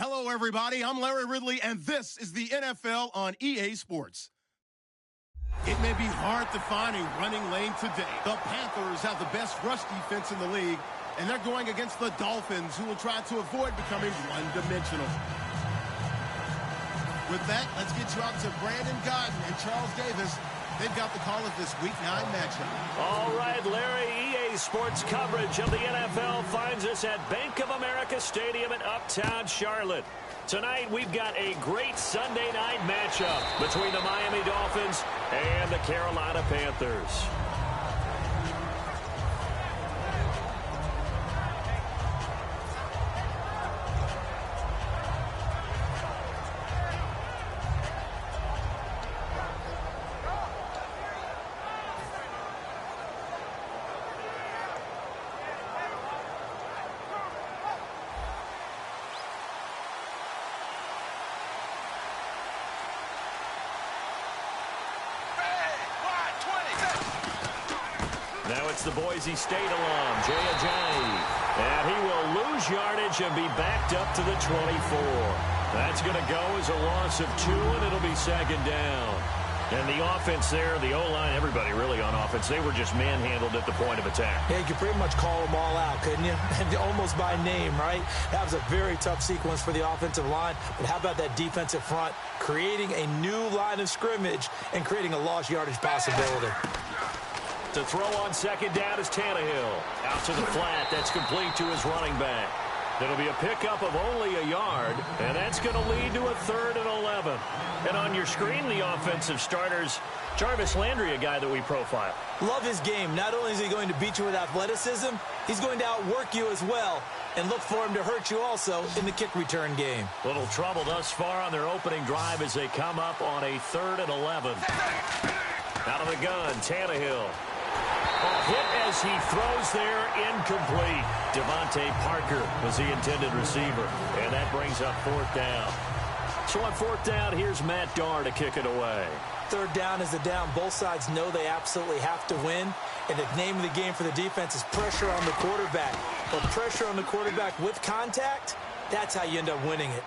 Hello, everybody. I'm Larry Ridley, and this is the NFL on EA Sports. It may be hard to find a running lane today. The Panthers have the best rush defense in the league, and they're going against the Dolphins, who will try to avoid becoming one-dimensional. With that, let's get you out to Brandon Godden and Charles Davis. They've got the call of this Week 9 matchup. All right, Larry, EA Sports coverage of the NFL finds us at Bank of America Stadium in Uptown Charlotte. Tonight, we've got a great Sunday night matchup between the Miami Dolphins and the Carolina Panthers. Now it's the Boise State alum, Jay Ajayi. And he will lose yardage and be backed up to the 24. That's going to go as a loss of 2, and it'll be second down. And the offense there, the O-line, everybody really on offense, they were just manhandled at the point of attack. Yeah, you could pretty much call them all out, couldn't you? Almost by name, right? That was a very tough sequence for the offensive line. But how about that defensive front creating a new line of scrimmage and creating a lost yardage possibility? To throw on second down is Tannehill. Out to the flat. That's complete to his running back. It'll be a pickup of only a yard, and that's going to lead to a 3rd and 11. And on your screen, the offensive starters, Jarvis Landry, a guy that we profile. Love his game. Not only is he going to beat you with athleticism, he's going to outwork you as well. And look for him to hurt you also in the kick return game. Little trouble thus far on their opening drive as they come up on a 3rd and 11. Out of the gun, Tannehill. Hit as he throws there, incomplete. Devontae Parker was the intended receiver, and that brings up 4th down. So on 4th down, here's Matt Darr to kick it away. 3rd down is the down. Both sides know they absolutely have to win, and the name of the game for the defense is pressure on the quarterback. But pressure on the quarterback with contact, that's how you end up winning it.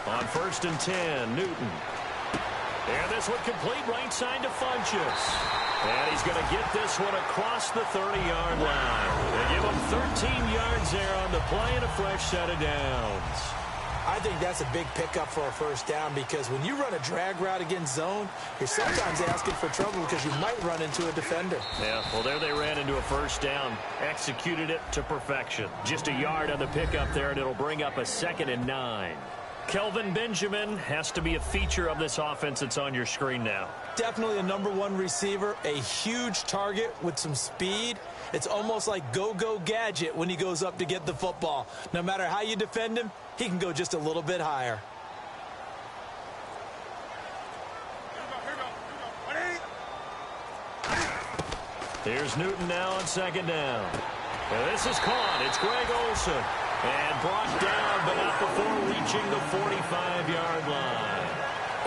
On 1st and 10, Newton. And this one complete right side to Funchess. And he's going to get this one across the 30-yard line. They give him 13 yards there on the play and a fresh set of downs. I think that's a big pickup for a 1st down because when you run a drag route against zone, you're sometimes asking for trouble because you might run into a defender. Yeah, well, there they ran into a 1st down, executed it to perfection. Just a yard on the pickup there, and it'll bring up a 2nd and 9. Kelvin Benjamin has to be a feature of this offense that's on your screen now. Definitely a #1 receiver, a huge target with some speed. It's almost like go-go gadget when he goes up to get the football. No matter how you defend him, he can go just a little bit higher. Here's Newton now on 2nd down. And this is caught. It's Greg Olsen. And brought down, but not before reaching the 45-yard line.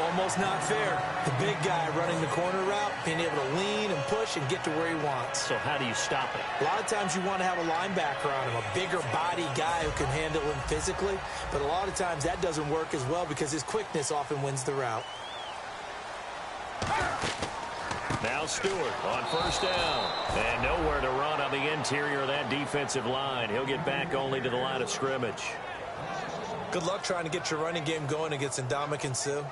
Almost not fair. The big guy running the corner route, being able to lean and push and get to where he wants. So how do you stop it? A lot of times you want to have a linebacker on him, a bigger body guy who can handle him physically. But a lot of times that doesn't work as well because his quickness often wins the route. Now Stewart on 1st down. And nowhere to run on the interior of that defensive line. He'll get back only to the line of scrimmage. Good luck trying to get your running game going against Ndamukong Suh.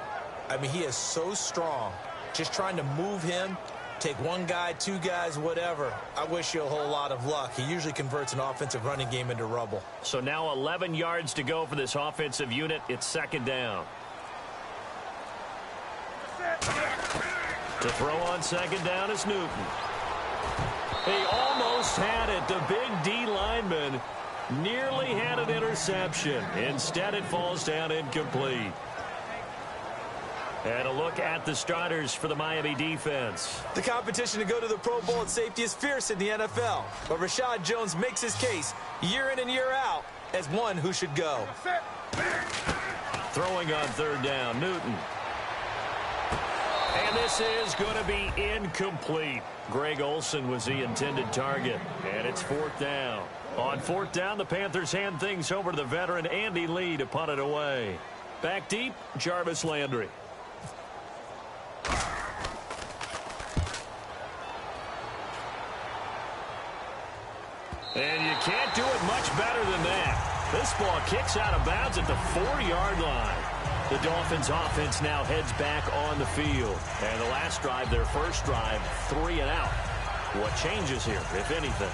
I mean, he is so strong. Just trying to move him, take one guy, 2 guys, whatever. I wish you a whole lot of luck. He usually converts an offensive running game into rubble. So now 11 yards to go for this offensive unit. It's 2nd down. To throw on 2nd down is Newton. He almost had it. The big D lineman Nearly had an interception. Instead, it falls down incomplete. And a look at the starters for the Miami defense. The competition to go to the Pro Bowl at safety is fierce in the NFL. But Rashad Jones makes his case year in and year out as one who should go. Throwing on third down, Newton. And this is going to be incomplete. Greg Olsen was the intended target. And it's fourth down. On fourth down, the Panthers hand things over to the veteran Andy Lee to punt it away. Back deep, Jarvis Landry. And you can't do it much better than that. This ball kicks out of bounds at the 4-yard line. The Dolphins offense now heads back on the field. And the last drive, their first drive, 3 and out. What changes here, if anything?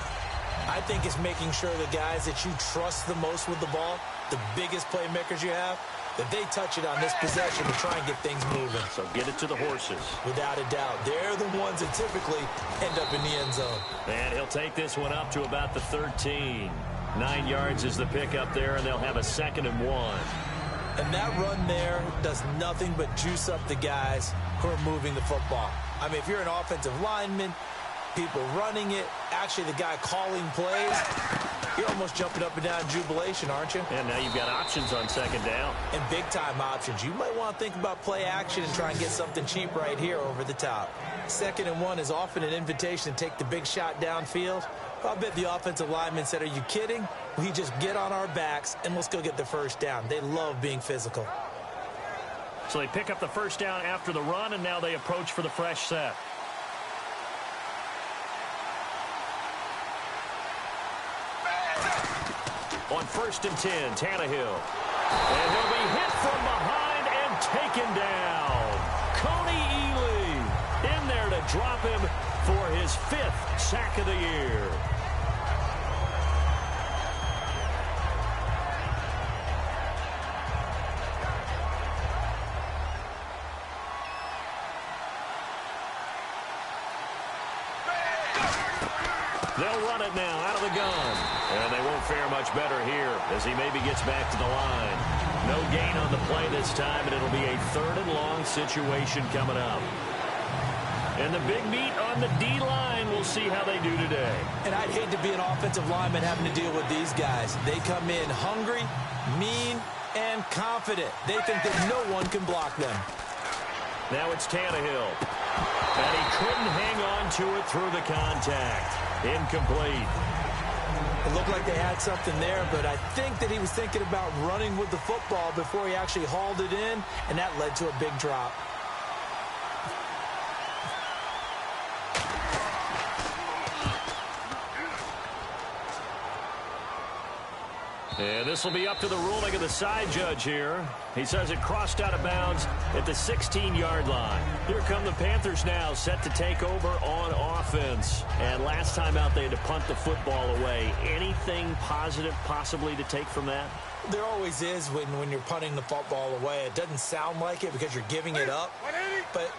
I think it's making sure the guys that you trust the most with the ball, the biggest playmakers you have, that they touch it on this possession to try and get things moving. So get it to the horses. Without a doubt. They're the ones that typically end up in the end zone. And he'll take this one up to about the 13. 9 yards is the pickup there, and they'll have a 2nd and 1. And that run there does nothing but juice up the guys who are moving the football. I mean, if you're an offensive lineman, people running it, actually the guy calling plays, you're almost jumping up and down in jubilation, aren't you? And now you've got options on 2nd down. And big-time options. You might want to think about play action and try and get something cheap right here over the top. 2nd and 1 is often an invitation to take the big shot downfield. I bet the offensive lineman said, are you kidding? We just get on our backs and let's go get the first down. They love being physical. So they pick up the first down after the run, and now they approach for the fresh set. On 1st and 10, Tannehill. And he'll be hit from behind and taken down. Coney Ely in there to drop him for his 5th sack of the year. They'll run it now out of the gun. And they won't fare much better here as he maybe gets back to the line. No gain on the play this time, and it'll be a 3rd and long situation coming up. And the big meat on the D-line, we'll see how they do today. And I'd hate to be an offensive lineman having to deal with these guys. They come in hungry, mean, and confident. They think that no one can block them. Now it's Tannehill. And he couldn't hang on to it through the contact. Incomplete. It looked like they had something there, but I think that he was thinking about running with the football before he actually hauled it in, and that led to a big drop. And this will be up to the ruling of the side judge here. He says it crossed out of bounds at the 16-yard line. Here come the Panthers now, set to take over on offense. And last time out, they had to punt the football away. Anything positive possibly to take from that? There always is when you're punting the football away. It doesn't sound like it because you're giving it up, but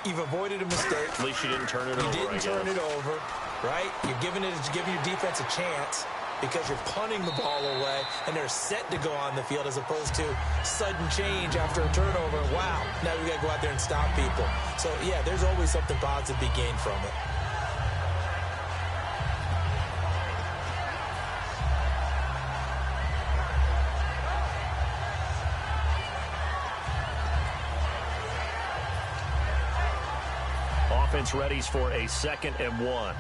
you've avoided a mistake. At least you didn't turn it over. You didn't turn it over, right? You're giving your defense a chance because you're punting the ball away, and they're set to go on the field as opposed to sudden change after a turnover. Wow, now we got to go out there and stop people. So, yeah, there's always something positive to be gained from it. Offense readies for a 2nd and 1.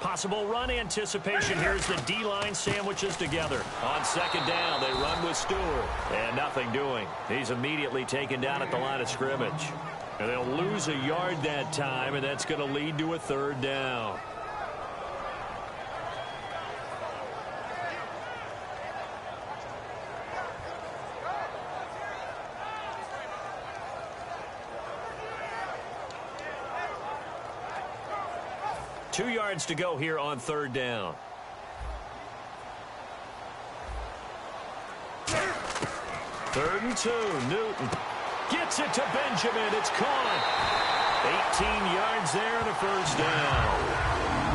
Possible run anticipation. Here's the D-line sandwiches together. On 2nd down, they run with Stewart. And nothing doing. He's immediately taken down at the line of scrimmage. And they'll lose a yard that time, and that's going to lead to a 3rd down. Two yards to go here on 3rd down. Third and 2. Newton gets it to Benjamin. It's caught. 18 yards there and a first down.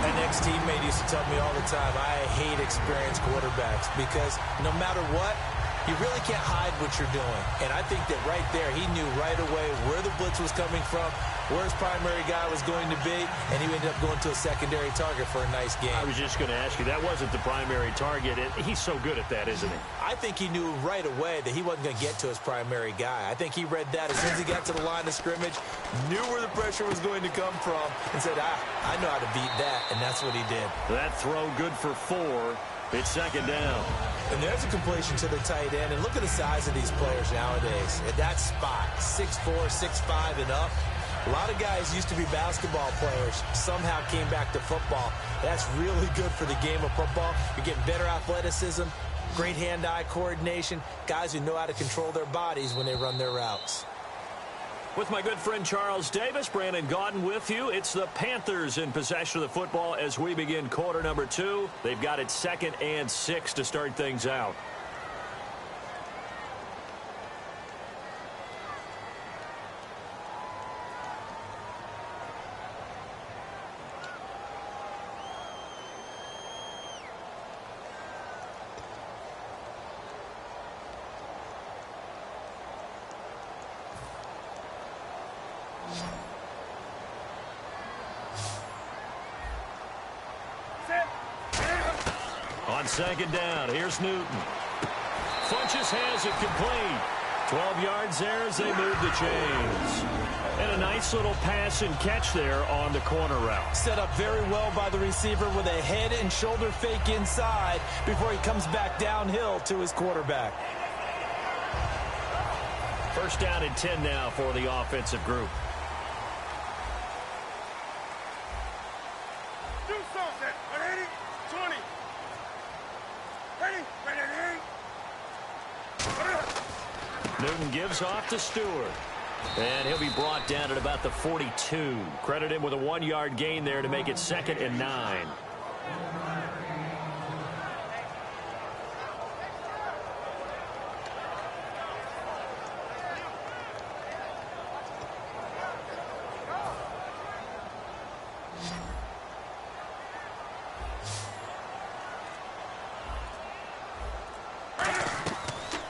An ex-teammate used to tell me all the time, I hate experienced quarterbacks because no matter what, you really can't hide what you're doing. And I think that right there, he knew right away where the blitz was coming from, where his primary guy was going to be, and he ended up going to a secondary target for a nice game. I was just going to ask you, that wasn't the primary target. He's so good at that, isn't he? I think he knew right away that he wasn't going to get to his primary guy. I think he read that as soon as he got to the line of scrimmage, knew where the pressure was going to come from, and said, I know how to beat that, and that's what he did. That throw good for 4. It's second down. And there's a completion to the tight end. And look at the size of these players nowadays. At that spot, 6'4", 6'5", and up. A lot of guys used to be basketball players. Somehow came back to football. That's really good for the game of football. You're getting better athleticism, great hand-eye coordination, guys who know how to control their bodies when they run their routes. With my good friend Charles Davis, Brandon Gaudin with you. It's the Panthers in possession of the football as we begin quarter number 2. They've got it 2nd and 6 to start things out. On second down, here's Newton. Funchess has it complete. 12 yards there as they move the chains. And a nice little pass and catch there on the corner route. Set up very well by the receiver with a head and shoulder fake inside before he comes back downhill to his quarterback. First down and 10 now for the offensive group. Do something. Ready? 20. Ready? Newton gives off to Stewart. And he'll be brought down at about the 42. Credit him with a 1-yard gain there to make it 2nd and 9.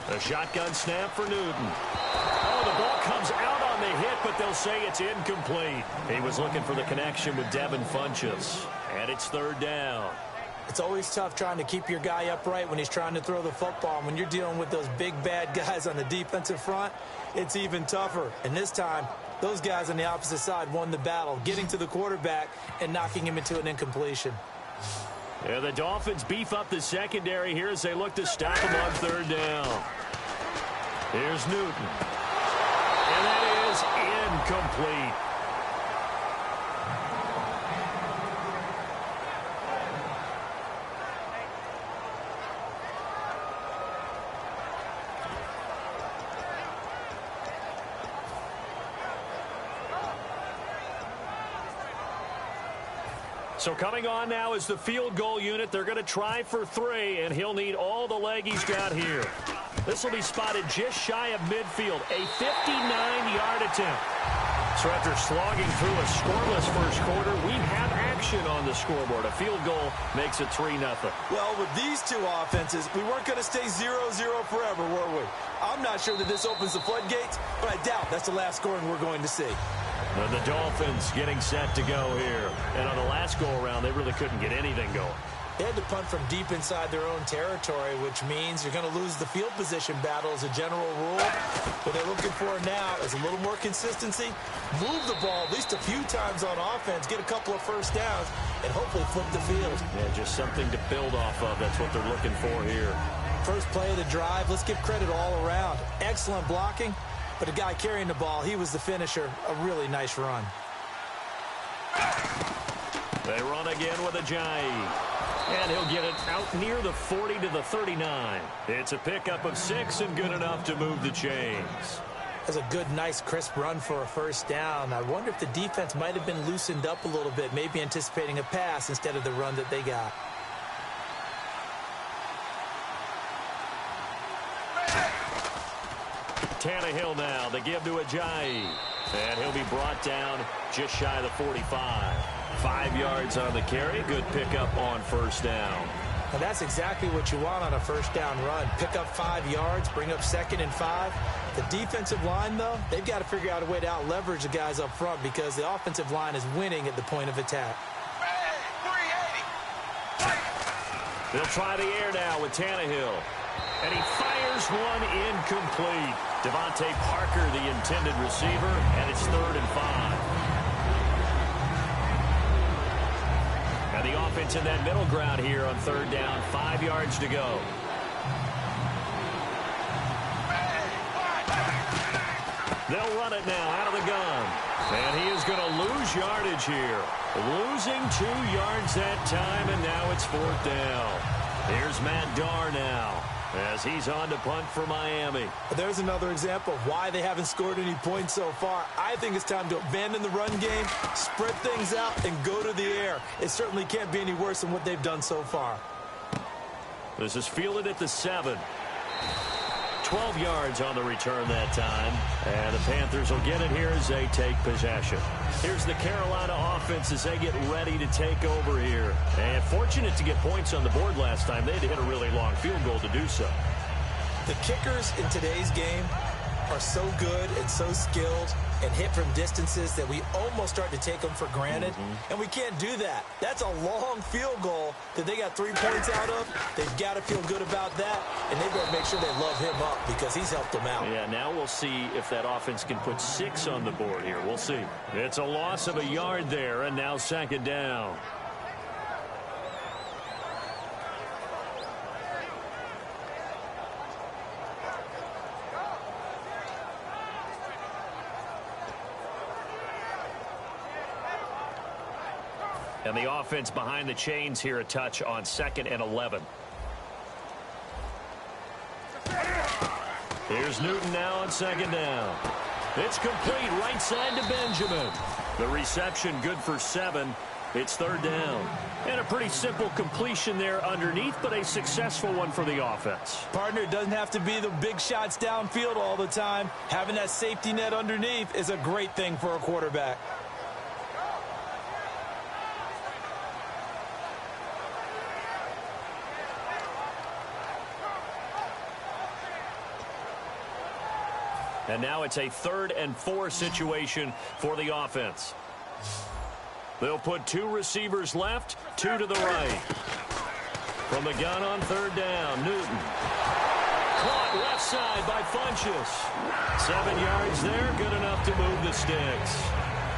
A shotgun snap for Newton. Oh, the ball comes out on the hit, but they'll say it's incomplete. He was looking for the connection with Devin Funchess. And it's 3rd down. It's always tough trying to keep your guy upright when he's trying to throw the football. And when you're dealing with those big, bad guys on the defensive front, it's even tougher. And this time, those guys on the opposite side won the battle, getting to the quarterback and knocking him into an incompletion. Yeah, the Dolphins beef up the secondary here as they look to stop him on 3rd down. Here's Newton. And that is incomplete. So coming on now is the field goal unit. They're going to try for 3, and he'll need all the leg he's got here. This will be spotted just shy of midfield, a 59-yard attempt. So after slogging through a scoreless first quarter, we have action on the scoreboard. A field goal makes it 3-0. Well, with these two offenses, we weren't going to stay 0-0 forever, were we? I'm not sure that this opens the floodgates, but I doubt that's the last scoring we're going to see. And the Dolphins getting set to go here. And on the last go-around, they really couldn't get anything going. They had to punt from deep inside their own territory, which means you're going to lose the field position battle as a general rule. What they're looking for now is a little more consistency, move the ball at least a few times on offense, get a couple of first downs, and hopefully flip the field. Yeah, just something to build off of. That's what they're looking for here. First play of the drive, let's give credit all around. Excellent blocking, but the guy carrying the ball, he was the finisher. A really nice run. They run again with Ajayi. And he'll get it out near the 40 to the 39. It's a pickup of 6 and good enough to move the chains. That's a good, nice, crisp run for a first down. I wonder if the defense might have been loosened up a little bit, maybe anticipating a pass instead of the run that they got. Tannehill now, they give to Ajayi. And he'll be brought down just shy of the 45. 5 yards on the carry. Good pickup on first down. Well, that's exactly what you want on a first down run. Pick up 5 yards, bring up 2nd and 5. The defensive line, though, they've got to figure out a way to out-leverage the guys up front because the offensive line is winning at the point of attack. They'll try the air now with Tannehill. And he fires one incomplete. Devontae Parker, the intended receiver, and it's 3rd and 5. And the offense in that middle ground here on 3rd down, 5 yards to go. They'll run it now out of the gun. And he is going to lose yardage here. Losing 2 yards that time, and now it's 4th down. Here's Matt Darr now as he's on to punt for Miami. There's another example of why they haven't scored any points so far. I think it's time to abandon the run game, spread things out, and go to the air. It certainly can't be any worse than what they've done so far. This is fielded at the 7. 12 yards on the return that time. And the Panthers will get it here as they take possession. Here's the Carolina offense as they get ready to take over here. And fortunate to get points on the board last time. They had to hit a really long field goal to do so. The kickers in today's game are so good and so skilled and hit from distances that we almost start to take them for granted. And we can't do that. That's a long field goal that they got 3 points out of. They've got to feel good about that, and they've got to make sure they love him up because he's helped them out. Yeah, now we'll see if that offense can put 6 on the board here. We'll see. It's a loss of a yard there, and now 2nd down. And the offense behind the chains here a touch on 2nd and 11. Here's Newton now on 2nd down. It's complete right side to Benjamin. The reception good for 7. It's 3rd down. And a pretty simple completion there underneath, but a successful one for the offense. Partner, it doesn't have to be the big shots downfield all the time. Having that safety net underneath is a great thing for a quarterback. And now it's a 3rd and 4 situation for the offense. They'll put 2 receivers left, 2 to the right. From the gun on 3rd down, Newton. Caught left side by Funchess. 7 yards there, good enough to move the sticks.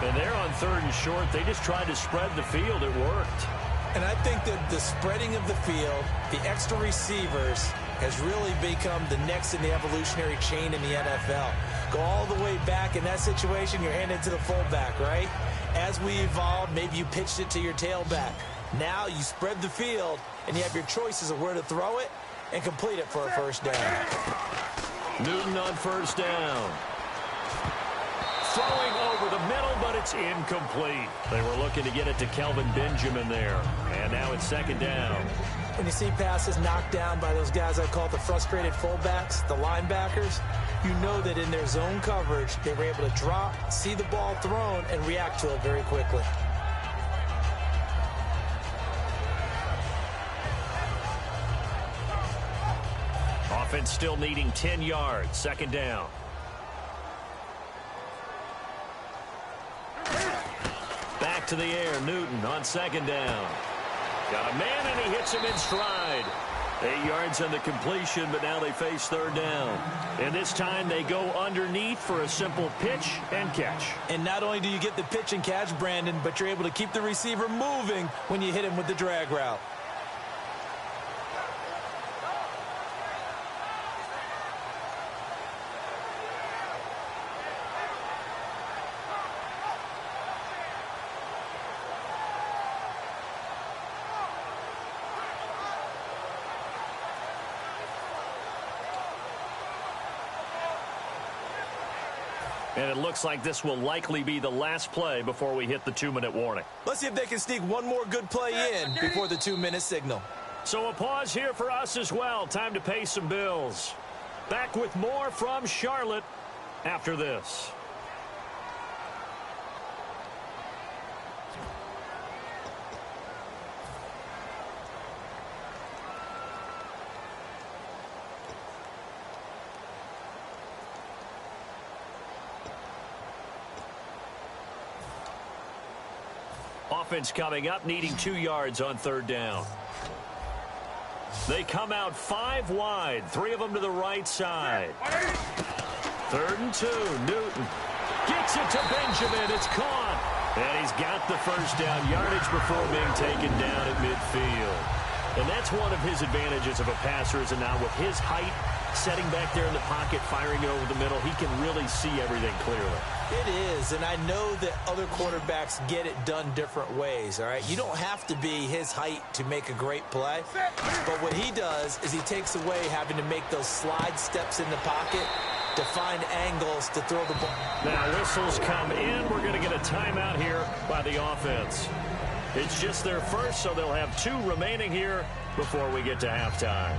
And they're on 3rd and short. They just tried to spread the field. It worked. And I think that the spreading of the field, the extra receivers, has really become the next in the evolutionary chain in the NFL. Go all the way back in that situation, you're handed to the fullback, right? As we evolve, maybe you pitched it to your tailback. Now you spread the field, and you have your choices of where to throw it and complete it for a 1st down. Newton on 1st down. Throwing over the middle, but it's incomplete. They were looking to get it to Kelvin Benjamin there. And now it's 2nd down. When you see passes knocked down by those guys I call the frustrated fullbacks, the linebackers, you know that in their zone coverage, they were able to drop, see the ball thrown, and react to it very quickly. Offense still needing 10 yards. 2nd down. Back to the air. Newton on 2nd down. Got a man, and he hits him in stride. 8 yards on the completion, but now they face 3rd down. And this time they go underneath for a simple pitch and catch. And not only do you get the pitch and catch, Brandon, but you're able to keep the receiver moving when you hit him with the drag route. And it looks like this will likely be the last play before we hit the 2-minute warning. Let's see if they can sneak one more good play in before the 2-minute signal. So a pause here for us as well. Time to pay some bills. Back with more from Charlotte after this. Offense coming up, needing 2 yards on third down. They come out 5 wide, 3 of them to the right side. 3rd and 2, Newton gets it to Benjamin. It's caught. And he's got the first down, yardage before being taken down at midfield. And that's one of his advantages of a passer, is now with his height, setting back there in the pocket, firing it over the middle, he can really see everything clearly. It is, and I know that other quarterbacks get it done different ways, all right? You don't have to be his height to make a great play, but what he does is he takes away having to make those slide steps in the pocket to find angles to throw the ball. Now whistles come in. We're going to get a timeout here by the offense. It's just their first, so they'll have 2 remaining here before we get to halftime.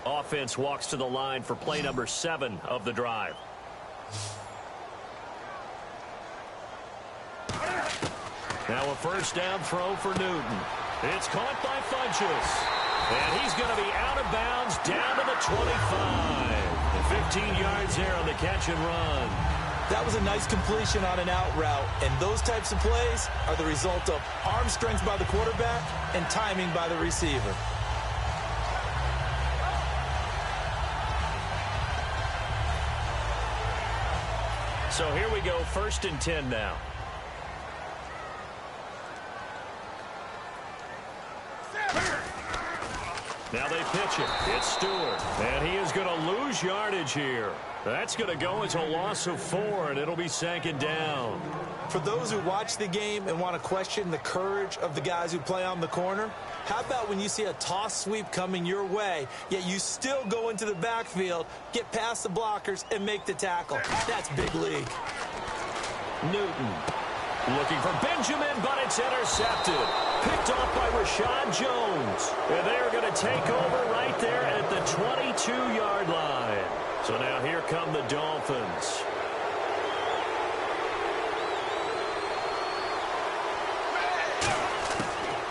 Offense walks to the line for play number 7 of the drive. Now a first down throw for Newton. It's caught by Funchess. And he's going to be out of bounds down to the 25. And 15 yards there on the catch and run. That was a nice completion on an out route. And those types of plays are the result of arm strength by the quarterback and timing by the receiver. So here we go, 1st and 10 now. Now they pitch it. It's Stewart. And he is going to lose yardage here. That's going to go as a loss of 4, and it'll be 2nd down. For those who watch the game and want to question the courage of the guys who play on the corner, how about when you see a toss sweep coming your way, yet you still go into the backfield, get past the blockers, and make the tackle? That's big league. Newton looking for Benjamin, but it's intercepted. Picked off by Rashad Jones. And they are going to take over right there at the 22-yard line. So now here come the Dolphins.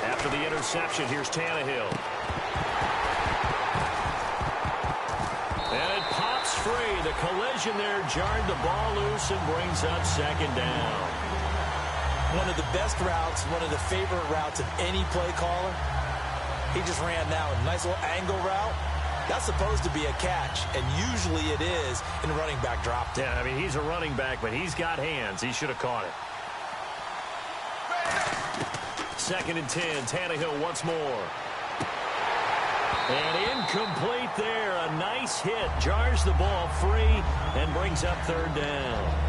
After the interception, here's Tannehill. And it pops free. The collision there jarred the ball loose and brings up 2nd down. One of the best routes, one of the favorite routes of any play caller. He just ran now a nice little angle route. That's supposed to be a catch, and usually it is in running back drop. Yeah, I mean, he's a running back, but he's got hands. He should have caught it. 2nd and 10, Tannehill once more. And incomplete there. A nice hit. Jars the ball free and brings up 3rd down.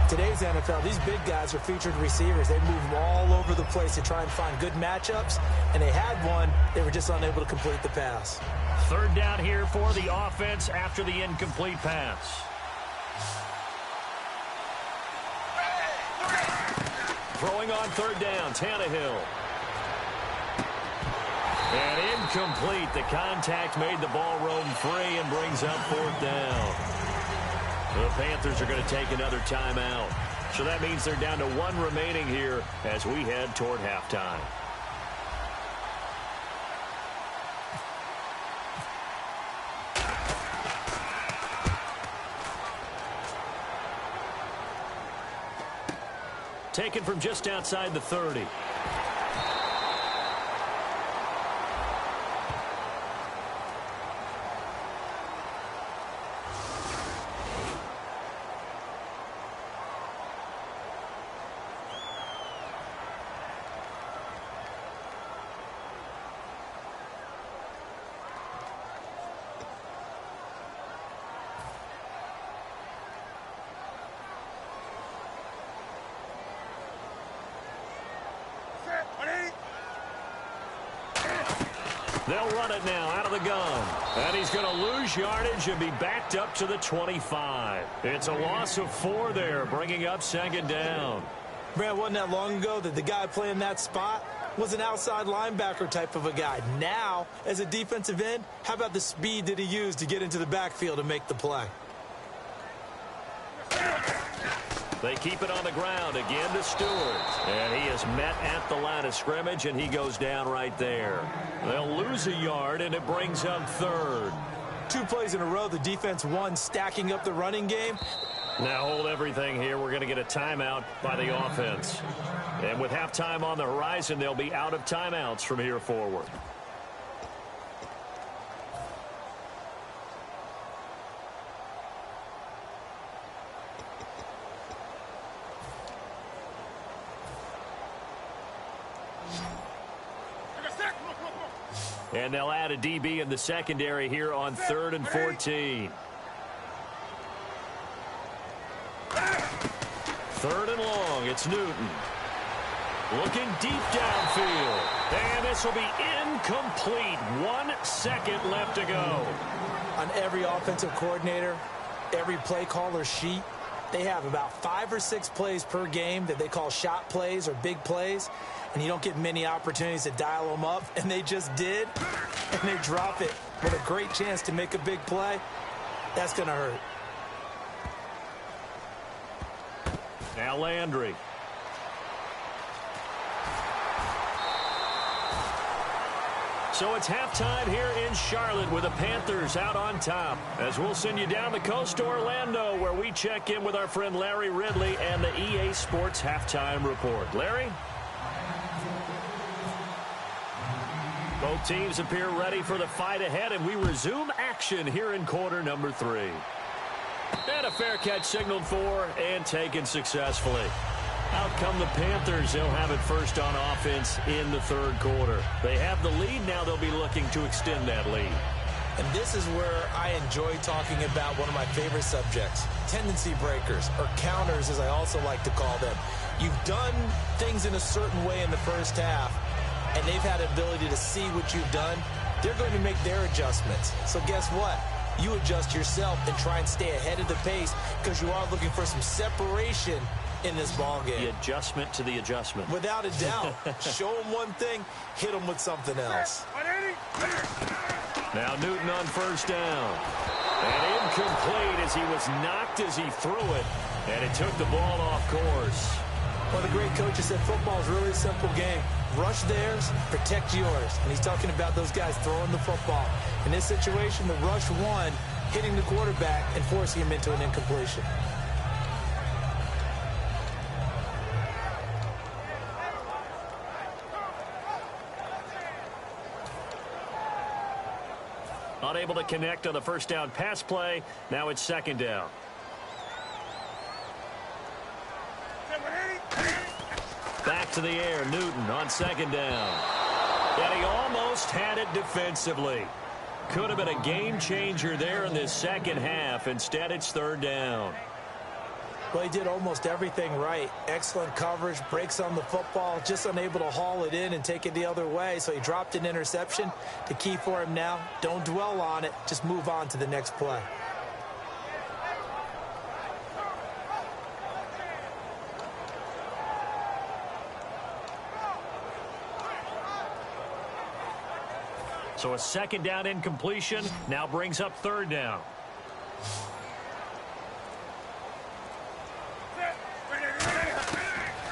Today's NFL, these big guys are featured receivers. They move them all over the place to try and find good matchups, and they had one. They were just unable to complete the pass. 3rd down here for the offense after the incomplete pass. Throwing on 3rd down, Tannehill. And incomplete. The contact made the ball roam free and brings up 4th down. The Panthers are going to take another timeout. So that means they're down to 1 remaining here as we head toward halftime. Taken from just outside the 30. They'll run it now out of the gun. And he's going to lose yardage and be backed up to the 25. It's a loss of 4 there, bringing up 2nd down. Brad, wasn't that long ago that the guy playing that spot was an outside linebacker type of a guy. Now, as a defensive end, how about the speed that he used to get into the backfield and make the play? They keep it on the ground again to Stewart. And he is met at the line of scrimmage, and he goes down right there. They'll lose a yard, and it brings up third. 2 plays in a row, the defense won, stacking up the running game. Now hold everything here. We're going to get a timeout by the offense. And with halftime on the horizon, they'll be out of timeouts from here forward. And they'll add a DB in the secondary here on 3rd and 14. 3rd and long. It's Newton. Looking deep downfield. And this will be incomplete. 1 second left to go. On every offensive coordinator, every play caller sheet, they have about 5 or 6 plays per game that they call shot plays or big plays. And you don't get many opportunities to dial them up. And they just did. And they drop it with a great chance to make a big play. That's going to hurt. Now Landry. So it's halftime here in Charlotte with the Panthers out on top. As we'll send you down the coast to Orlando, where we check in with our friend Larry Ridley and the EA Sports Halftime Report. Larry? Both teams appear ready for the fight ahead, and we resume action here in quarter number 3. And a fair catch signaled for and taken successfully. Out come the Panthers. They'll have it first on offense in the 3rd quarter. They have the lead. Now they'll be looking to extend that lead. And this is where I enjoy talking about one of my favorite subjects, tendency breakers, or counters as I also like to call them. You've done things in a certain way in the first half, and they've had the ability to see what you've done. They're going to make their adjustments. So guess what? You adjust yourself and try and stay ahead of the pace because you are looking for some separation in this ball game. The adjustment to the adjustment. Without a doubt. Show them one thing, hit them with something else. Now Newton on first down. And incomplete as he was knocked as he threw it. And it took the ball off course. One of the great coaches said football is really a simple game. Rush theirs, protect yours. And he's talking about those guys throwing the football. In this situation, the rush won, hitting the quarterback and forcing him into an incompletion. Unable to connect on the first down pass play. Now it's 2nd down. Back to the air. Newton on 2nd down. And he almost had it defensively. Could have been a game changer there in this second half. Instead, it's 3rd down. Well, he did almost everything right. Excellent coverage, breaks on the football, just unable to haul it in and take it the other way. So he dropped an interception. The key for him now, don't dwell on it. Just move on to the next play. So a 2nd down incompletion now brings up 3rd down.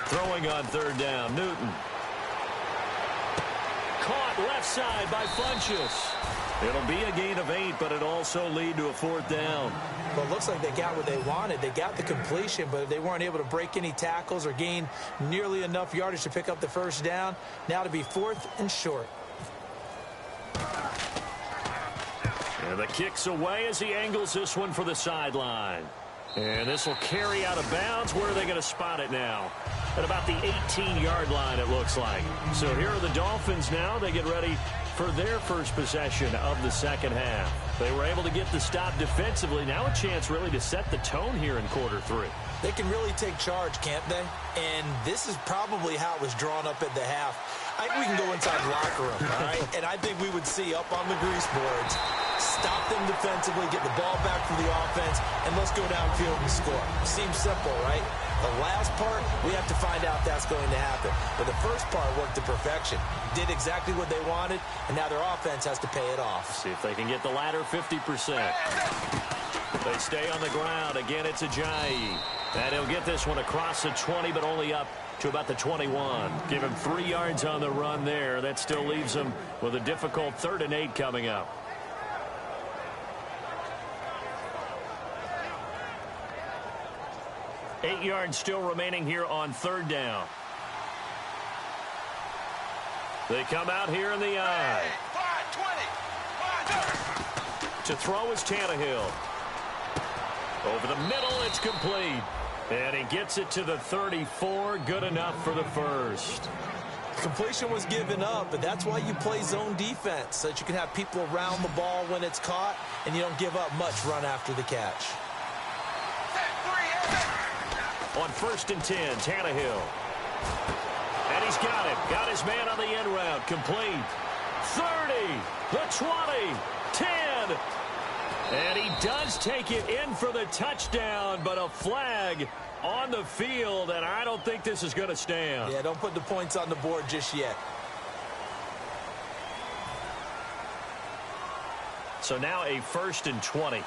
Throwing on 3rd down, Newton. Caught left side by Funchess. It'll be a gain of 8, but it'll also lead to a 4th down. Well, it looks like they got what they wanted. They got the completion, but they weren't able to break any tackles or gain nearly enough yardage to pick up the first down. Now to be 4th and short. And the kick's away as he angles this one for the sideline. And this will carry out of bounds. Where are they going to spot it now? At about the 18-yard line, it looks like. So here are the Dolphins now. They get ready for their first possession of the second half. They were able to get the stop defensively. Now a chance really to set the tone here in quarter 3. They can really take charge, can't they? And this is probably how it was drawn up at the half. I think we can go inside the locker room, all right? And I think we would see up on the grease boards, stop them defensively, get the ball back for the offense, and let's go downfield and score. Seems simple, right? The last part, we have to find out that's going to happen. But the first part worked to perfection. Did exactly what they wanted, and now their offense has to pay it off. See if they can get the latter 50%. They stay on the ground. Again, it's Ajayi. And he'll get this one across the 20, but only up to about the 21. Give him 3 yards on the run there. That still leaves him with a difficult 3rd and 8 coming up. Eight yards still remaining here on 3rd down. They come out here in the eye. To throw is Tannehill. Over the middle, it's complete. And he gets it to the 34. Good enough for the first. Completion was given up, but that's why you play zone defense, so that you can have people around the ball when it's caught, and you don't give up much run after the catch. On 1st and 10, Tannehill. And he's got it. Got his man on the end route. Complete. 30, the 20, 10. And he does take it in for the touchdown, but a flag on the field, and I don't think this is going to stand. Yeah, don't put the points on the board just yet. So now a 1st and 20.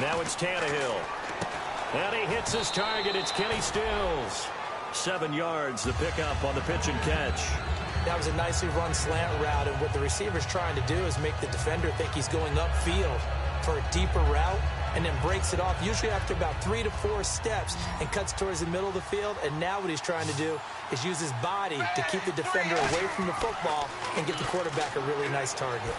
Now it's Tannehill. And he hits his target. It's Kenny Stills. 7 yards, the pickup on the pitch and catch. That was a nicely run slant route, and what the receiver's trying to do is make the defender think he's going upfield for a deeper route, and then breaks it off, usually after about 3 to 4 steps, and cuts towards the middle of the field. And now what he's trying to do is use his body to keep the defender away from the football and get the quarterback a really nice target.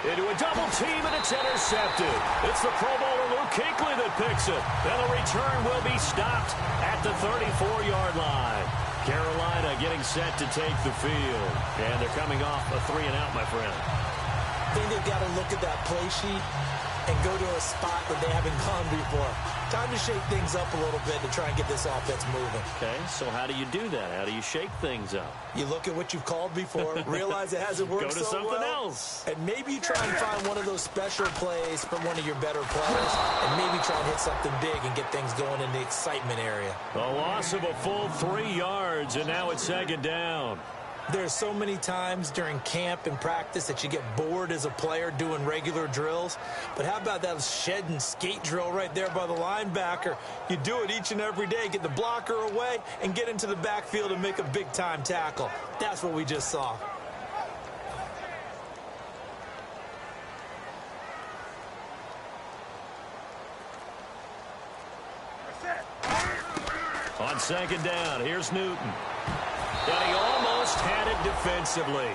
Into a double team, and it's intercepted. It's the Pro Bowler Luke Kuechly that picks it. And the return will be stopped at the 34-yard line. Carolina getting set to take the field. And they're coming off a 3-and-out, my friend. I think they've got to look at that play sheet and go to a spot that they haven't gone before. Time to shake things up a little bit to try and get this offense moving. Okay, so how do you do that? How do you shake things up? You look at what you've called before, realize it hasn't worked Go to so something well, else. and maybe you try and find one of those special plays from one of your better players, and maybe try and hit something big and get things going in the excitement area. A loss of a full 3 yards, and now it's 2nd down. There's so many times during camp and practice that you get bored as a player doing regular drills. But how about that shed and skate drill right there by the linebacker? You do it each and every day. Get the blocker away and get into the backfield and make a big-time tackle. That's what we just saw. On 2nd down, here's Newton. And he almost had it defensively.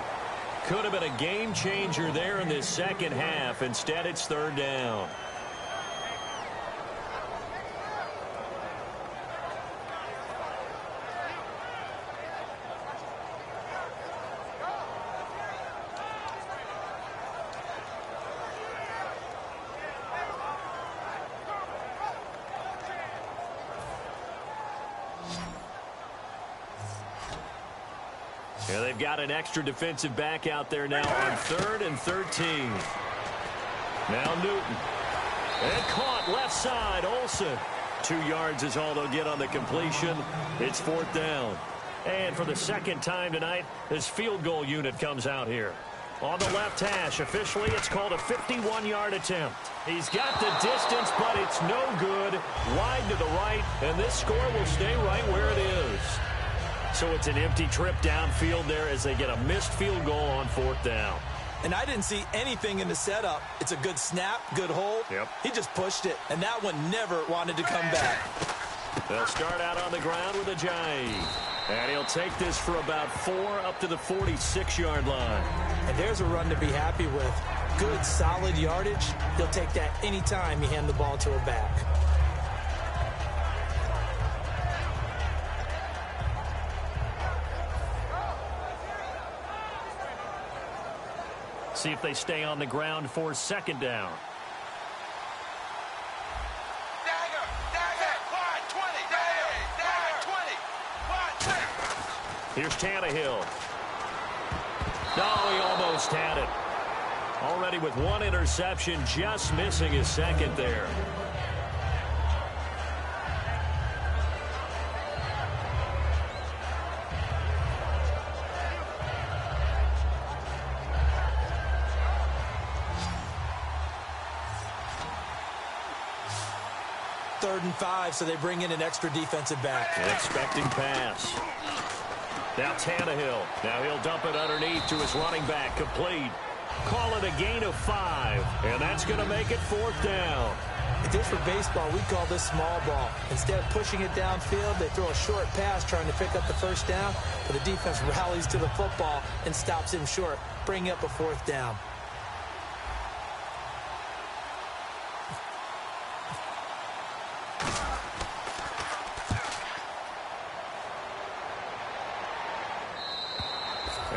Could have been a game changer there in this second half. Instead, it's 3rd down. Yeah, they've got an extra defensive back out there now on 3rd and 13. Now Newton. And caught left side, Olsen. 2 yards is all they'll get on the completion. It's 4th down. And for the second time tonight, this field goal unit comes out here. On the left hash, officially it's called a 51-yard attempt. He's got the distance, but it's no good. Wide to the right, and this score will stay right where it is. So it's an empty trip downfield there as they get a missed field goal on 4th down. And I didn't see anything in the setup. It's a good snap, good hold. Yep. He just pushed it, and that one never wanted to come back. They'll start out on the ground with Ajayi. And he'll take this for about 4 up to the 46-yard line. And there's a run to be happy with. Good, solid yardage. He'll take that anytime you hand the ball to a back. See if they stay on the ground for 2nd down. Here's Tannehill. No, he almost had it. Already with 1 interception, just missing his 2nd there. 3rd and 5, so they bring in an extra defensive back. An expecting pass. Now Tannehill. Now he'll dump it underneath to his running back. Complete. Call it a gain of 5. And that's going to make it 4th down. If this were baseball, we call this small ball. Instead of pushing it downfield, they throw a short pass trying to pick up the 1st down, but the defense rallies to the football and stops him short, bringing up a 4th down.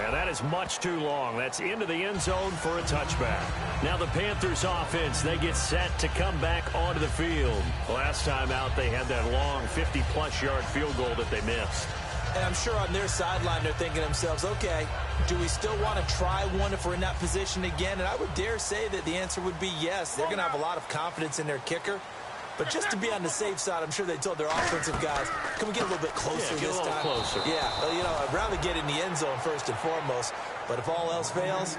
And that is much too long. That's into the end zone for a touchback. Now the Panthers offense, they get set to come back onto the field. Last time out, they had that long 50-plus yard field goal that they missed. And I'm sure on their sideline, they're thinking to themselves, okay, do we still want to try one if we're in that position again? And I would dare say that the answer would be yes. They're going to have a lot of confidence in their kicker. But just to be on the safe side, I'm sure they told their offensive guys, can we get a little bit closer this time? Get a little closer. Yeah, well, you know, I'd rather get in the end zone first and foremost. But if all else fails,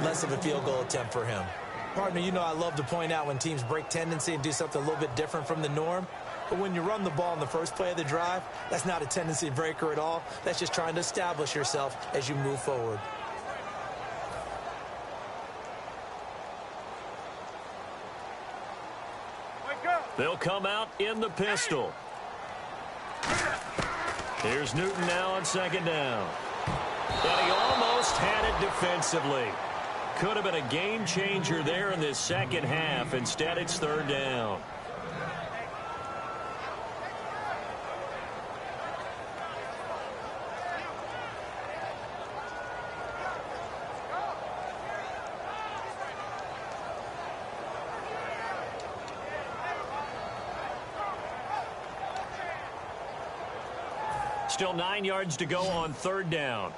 less of a field goal attempt for him. Partner, you know I love to point out when teams break tendency and do something a little bit different from the norm. But when you run the ball in the first play of the drive, that's not a tendency breaker at all. That's just trying to establish yourself as you move forward. They'll come out in the pistol. Here's Newton now on 2nd down. And he almost had it defensively. Could have been a game changer there in this second half. Instead, it's 3rd down. Still 9 yards to go on 3rd down.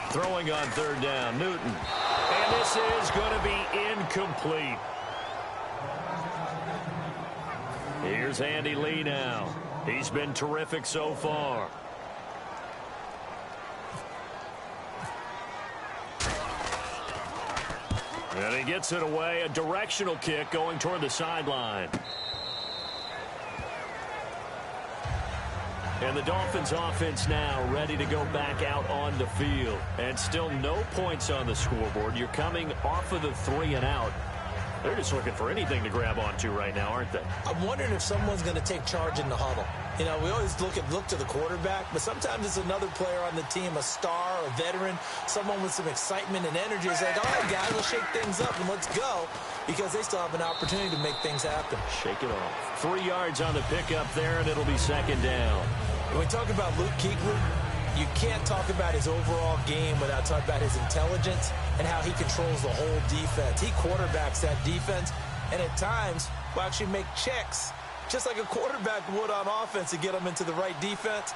Throwing on 3rd down, Newton. And this is going to be incomplete. Here's Andy Lee now. He's been terrific so far. And he gets it away. A directional kick going toward the sideline. And the Dolphins offense now ready to go back out on the field. And still no points on the scoreboard. You're coming off of the 3 and out. They're just looking for anything to grab onto right now, aren't they? I'm wondering if someone's going to take charge in the huddle. You know, we always look to the quarterback, but sometimes it's another player on the team, a star, a veteran, someone with some excitement and energy. It's like, all right, guys, let's shake things up and let's go, because they still have an opportunity to make things happen. Shake it off. 3 yards on the pickup there, and it'll be 2nd down. When we talk about Luke Kuechly, you can't talk about his overall game without talking about his intelligence and how he controls the whole defense. He quarterbacks that defense, and at times will actually make checks, just like a quarterback would on offense, to get them into the right defense.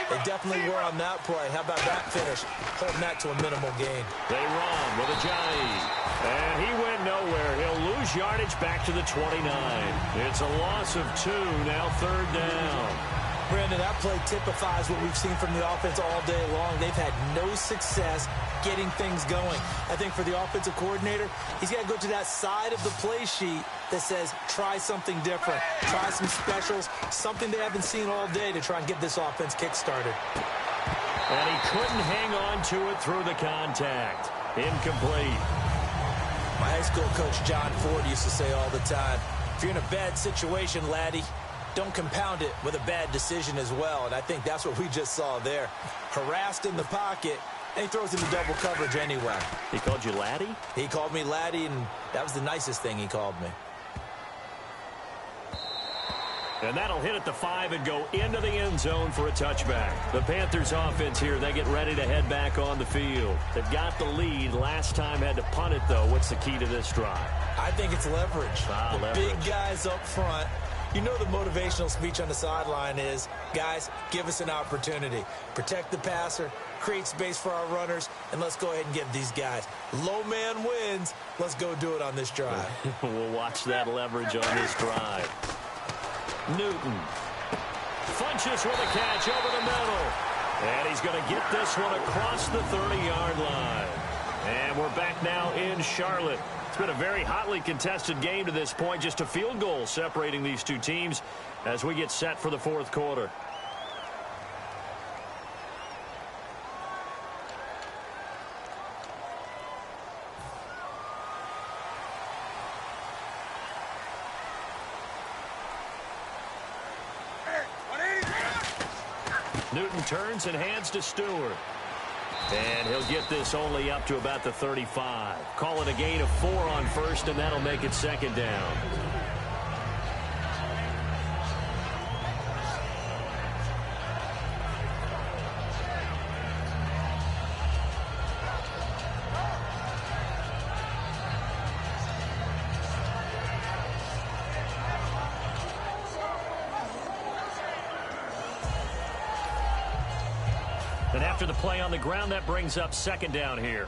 They definitely were on that play. How about that finish? Holding that to a minimal gain. They run with Ajayi. And he went nowhere. He'll lose yardage back to the 29. It's a loss of 2, now 3rd down. Brandon, that play typifies what we've seen from the offense all day long. They've had no success getting things going. I think for the offensive coordinator, he's got to go to that side of the play sheet that says, try something different. Try some specials, something they haven't seen all day to try and get this offense kick-started. And he couldn't hang on to it through the contact. Incomplete. My high school coach, John Ford, used to say all the time, if you're in a bad situation, laddie, don't compound it with a bad decision as well. And I think that's what we just saw there. Harassed in the pocket, and he throws into double coverage anyway. He called you laddie? He called me laddie, and that was the nicest thing he called me. And that'll hit at the 5 and go into the end zone for a touchback. The Panthers offense here, they get ready to head back on the field. They've got the lead. Last time had to punt it, though. What's the key to this drive? I think it's leverage. Leverage. Big guys up front. You know the motivational speech on the sideline is, guys, give us an opportunity. Protect the passer, create space for our runners, and let's go ahead and give these guys. Low man wins. Let's go do it on this drive. We'll watch that leverage on this drive. Newton punches with a catch over the middle. And he's going to get this one across the 30-yard line. And we're back now in Charlotte. It's been a very hotly contested game to this point. Just a field goal separating these two teams as we get set for the fourth quarter. Newton turns and hands to Stewart. And he'll get this only up to about the 35. Call it a gain of 4 on first, and that'll make it second down. And after the play on the ground, that brings up second down here.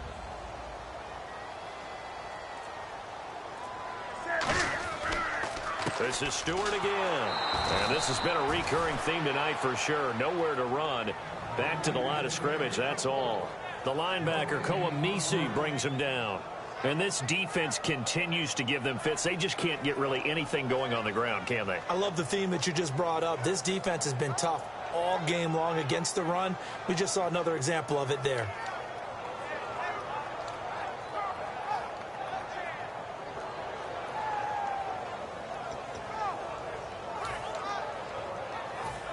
This is Stewart again. And this has been a recurring theme tonight for sure. Nowhere to run. Back to the line of scrimmage, that's all. The linebacker, Kouamisi, brings him down. And this defense continues to give them fits. They just can't get really anything going on the ground, can they? I love the theme that you just brought up. This defense has been tough all game long against the run. We just saw another example of it there.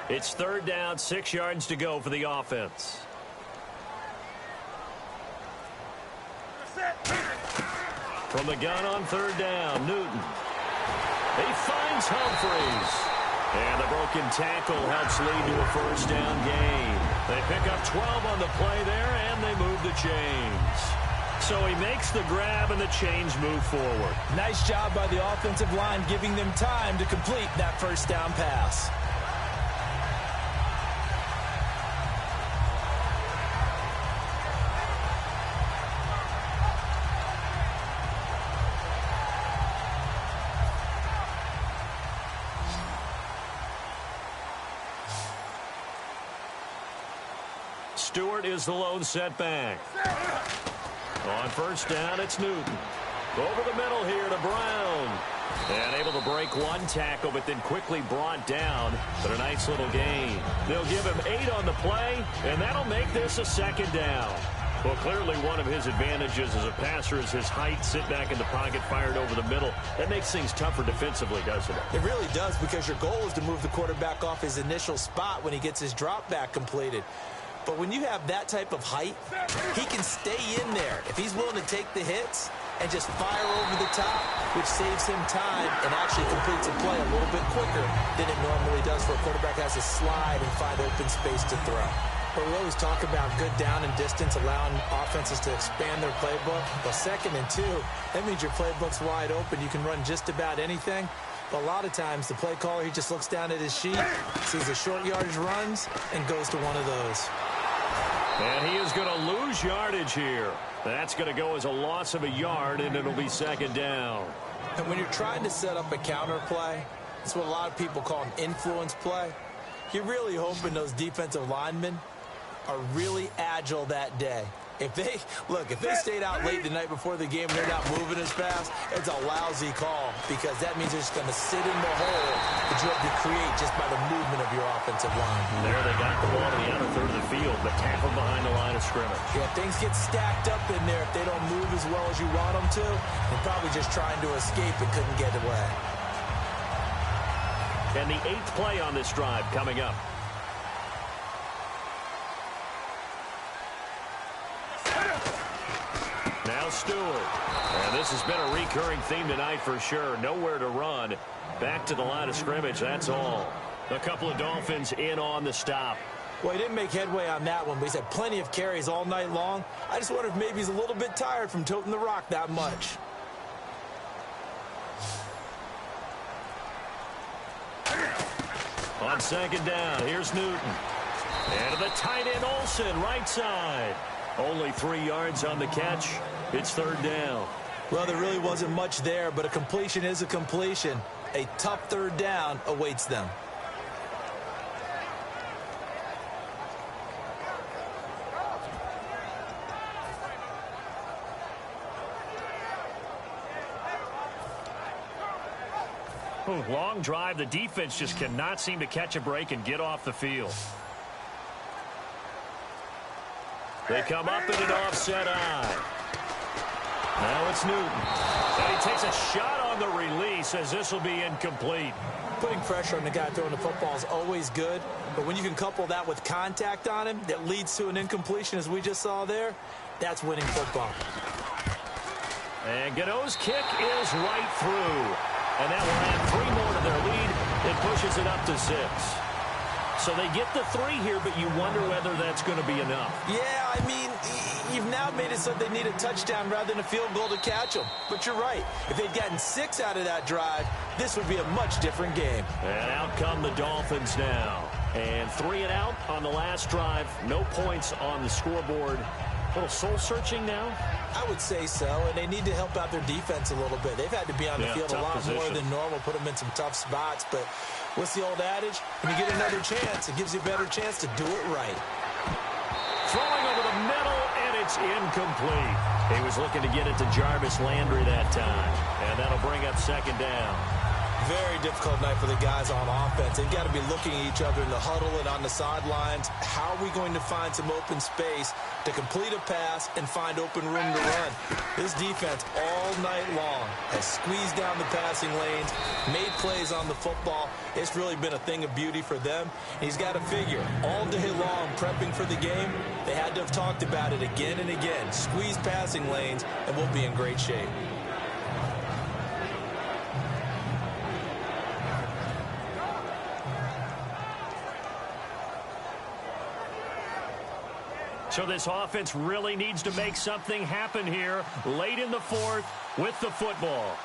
It's third down, 6 yards to go for the offense. From the gun on third down, Newton. He finds Humphries. And the broken tackle helps lead to a first down gain. They pick up 12 on the play there, and they move the chains. So he makes the grab, and the chains move forward. Nice job by the offensive line, giving them time to complete that first down pass. Stewart is the lone setback. On first down, it's Newton. Over the middle here to Brown. And able to break one tackle, but then quickly brought down. But a nice little gain. They'll give him 8 on the play, and that'll make this a second down. Well, clearly one of his advantages as a passer is his height. Sit back in the pocket, fired over the middle. That makes things tougher defensively, doesn't it? It really does, because your goal is to move the quarterback off his initial spot when he gets his drop back completed. But when you have that type of height, he can stay in there if he's willing to take the hits and just fire over the top, which saves him time and actually completes a play a little bit quicker than it normally does for a quarterback has to slide and find open space to throw. But we always talk about good down and distance, allowing offenses to expand their playbook. Well, 2nd and 2, that means your playbook's wide open. You can run just about anything. But a lot of times, the play caller, he just looks down at his sheet, sees the short yardage runs, and goes to one of those. And he is going to lose yardage here. That's going to go as a loss of a yard, and it'll be second down. And when you're trying to set up a counter play, it's what a lot of people call an influence play. You're really hoping those defensive linemen are really agile that day. If they stayed out late the night before the game and they're not moving as fast, it's a lousy call, because that means they're just going to sit in the hole that you have to create just by the movement of your offensive line. There they got the ball to the outer third of the field, but tackled behind the line of scrimmage. Yeah, things get stacked up in there if they don't move as well as you want them to. They're probably just trying to escape and couldn't get away. And the 8th play on this drive coming up. Now Stewart. And this has been a recurring theme tonight for sure. Nowhere to run. Back to the line of scrimmage, that's all. A couple of Dolphins in on the stop. Well, he didn't make headway on that one, but he's had plenty of carries all night long. I just wonder if maybe he's a little bit tired from toting the rock that much. On second down, here's Newton. And to the tight end, Olsen, right side. Only 3 yards on the catch. It's third down. Well, there really wasn't much there, but a completion is a completion. A tough third down awaits them. Long drive. The defense just cannot seem to catch a break and get off the field. They come up in an offset eye. Now it's Newton. And he takes a shot on the release as this will be incomplete. Putting pressure on the guy throwing the football is always good, but when you can couple that with contact on him that leads to an incompletion, as we just saw there, that's winning football. And Godot's kick is right through. And that will add 3 more to their lead. It pushes it up to 6. So they get the 3 here, but you wonder whether that's going to be enough. Yeah, I mean, you've now made it so they need a touchdown rather than a field goal to catch them. But you're right. If they'd gotten 6 out of that drive, this would be a much different game. And out come the Dolphins now. And 3 and out on the last drive. No points on the scoreboard. A little soul-searching now? I would say so, and they need to help out their defense a little bit. They've had to be on the field a lot more than normal, put them in some tough spots. But what's the old adage? When you get another chance, it gives you a better chance to do it right. Throwing over the middle, and it's incomplete. He was looking to get it to Jarvis Landry that time, and that'll bring up 2nd down. Very difficult night for the guys on offense. They've got to be looking at each other in the huddle and on the sidelines. How are we going to find some open space to complete a pass and find open room to run? This defense all night long has squeezed down the passing lanes, made plays on the football. It's really been a thing of beauty for them. He's got to figure all day long prepping for the game. They had to have talked about it again and again. Squeeze passing lanes, and we'll be in great shape. So this offense really needs to make something happen here late in the 4th with the football.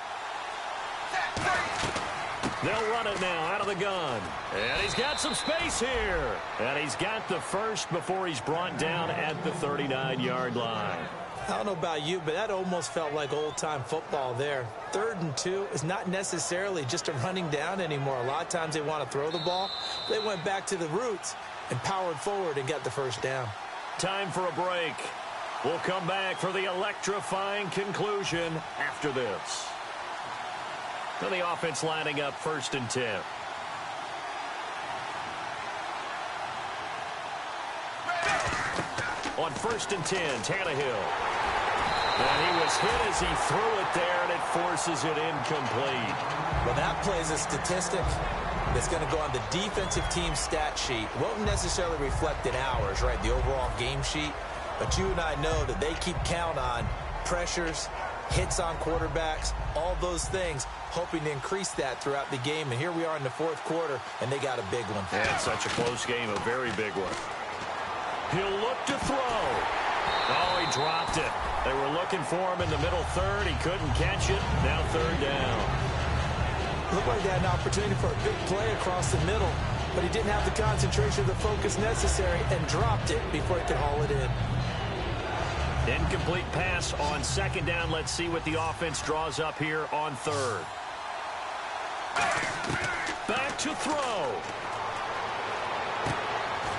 They'll run it now out of the gun. And he's got some space here. And he's got the first before he's brought down at the 39-yard line. I don't know about you, but that almost felt like old-time football there. 3rd and 2 is not necessarily just a running down anymore. A lot of times they want to throw the ball. They went back to the roots and powered forward and got the first down. Time for a break. We'll come back for the electrifying conclusion after this. Then the offense lining up 1st and 10. On 1st and 10, Tannehill. And he was hit as he threw it there, and it forces it incomplete. Well, that plays a statistic that's going to go on the defensive team stat sheet. Won't necessarily reflect in ours, right, the overall game sheet. But you and I know that they keep count on pressures, hits on quarterbacks, all those things, hoping to increase that throughout the game. And here we are in the 4th quarter, and they got a big one. Yeah, it's such a close game, a very big one. He'll look to throw. Oh, he dropped it. They were looking for him in the middle 3rd. He couldn't catch it. Now 3rd down. Looked like they had an opportunity for a big play across the middle, but he didn't have the concentration or the focus necessary and dropped it before he could haul it in. Incomplete pass on 2nd down. Let's see what the offense draws up here on 3rd. Back to throw.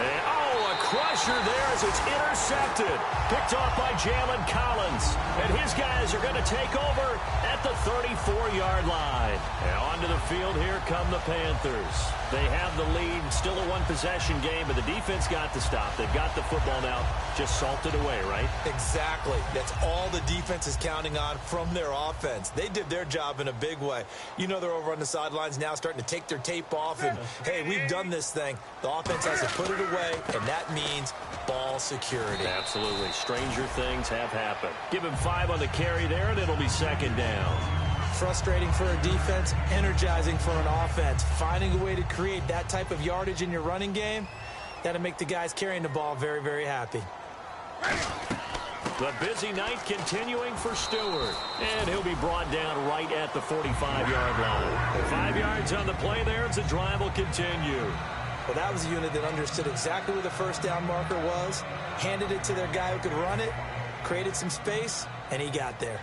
And, a crusher there as it's intercepted. Picked off by Jalen Collins. And his guys are going to take over at the 34-yard line. And onto the field, here come the Panthers. They have the lead, still a one-possession game, but the defense got to stop. They've got the football now, just salted away, right? Exactly. That's all the defense is counting on from their offense. They did their job in a big way. You know they're over on the sidelines now starting to take their tape off and, hey, we've done this thing. The offense has to put it away, and that means ball security. Absolutely. Stranger things have happened. Give him 5 on the carry there, and it'll be 2nd down. Frustrating for a defense, energizing for an offense. Finding a way to create that type of yardage in your running game, that'll make the guys carrying the ball very, very happy. The busy night continuing for Stewart. And he'll be brought down right at the 45-yard line. 5 yards on the play there as the drive will continue. Well, that was a unit that understood exactly where the first down marker was, handed it to their guy who could run it, created some space, and he got there.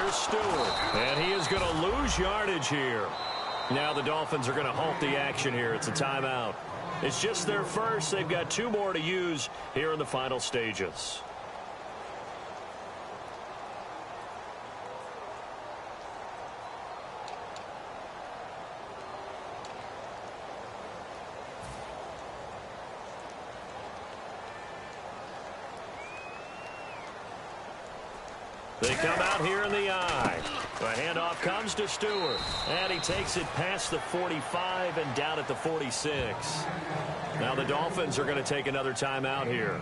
to Stewart. And he is going to lose yardage here. Now the Dolphins are going to halt the action here. It's a timeout. It's just their first. They've got 2 more to use here in the final stages. They come out here in the eye. The handoff comes to Stewart. And he takes it past the 45 and down at the 46. Now the Dolphins are going to take another timeout here.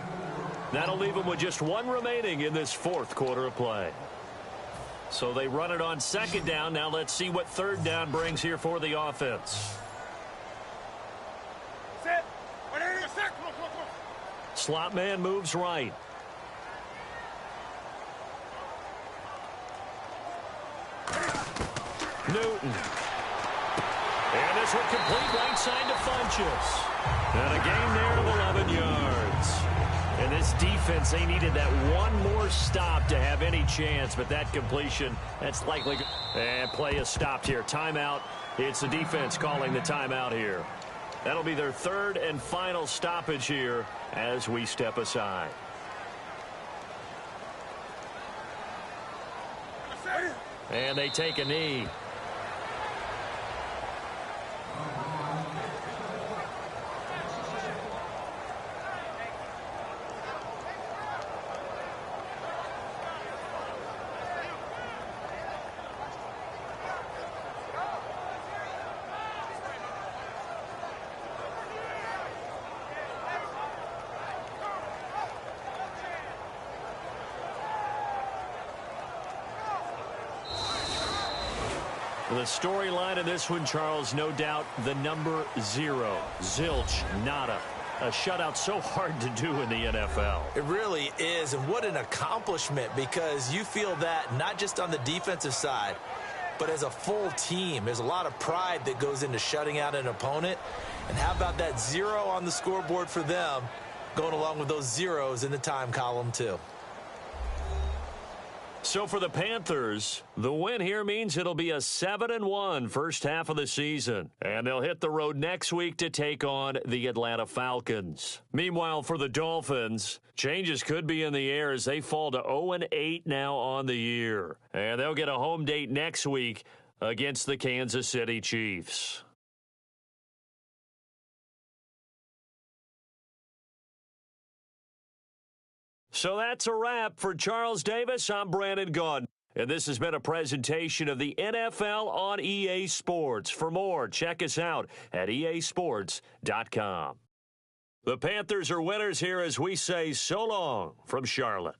That'll leave them with just 1 remaining in this 4th quarter of play. So they run it on 2nd down. Now let's see what 3rd down brings here for the offense. Set. Set. Come on. Slot man moves right. Newton. And this one complete right side to Funchess. And a gain there of 11 yards. And this defense, they needed that 1 more stop to have any chance, but that completion, that's likely. And play is stopped here. Timeout. It's the defense calling the timeout here. That'll be their 3rd and final stoppage here as we step aside. And they take a knee. The storyline of this one, Charles, no doubt the number 0. Zilch, nada. A shutout so hard to do in the NFL. It really is, and what an accomplishment, because you feel that not just on the defensive side, but as a full team. There's a lot of pride that goes into shutting out an opponent. And how about that 0 on the scoreboard for them, going along with those zeros in the time column too. So for the Panthers, the win here means it'll be a 7-1 first half of the season. And they'll hit the road next week to take on the Atlanta Falcons. Meanwhile, for the Dolphins, changes could be in the air as they fall to 0-8 now on the year. And they'll get a home date next week against the Kansas City Chiefs. So that's a wrap. For Charles Davis, I'm Brandon Gaudin. And this has been a presentation of the NFL on EA Sports. For more, check us out at easports.com. The Panthers are winners here as we say so long from Charlotte.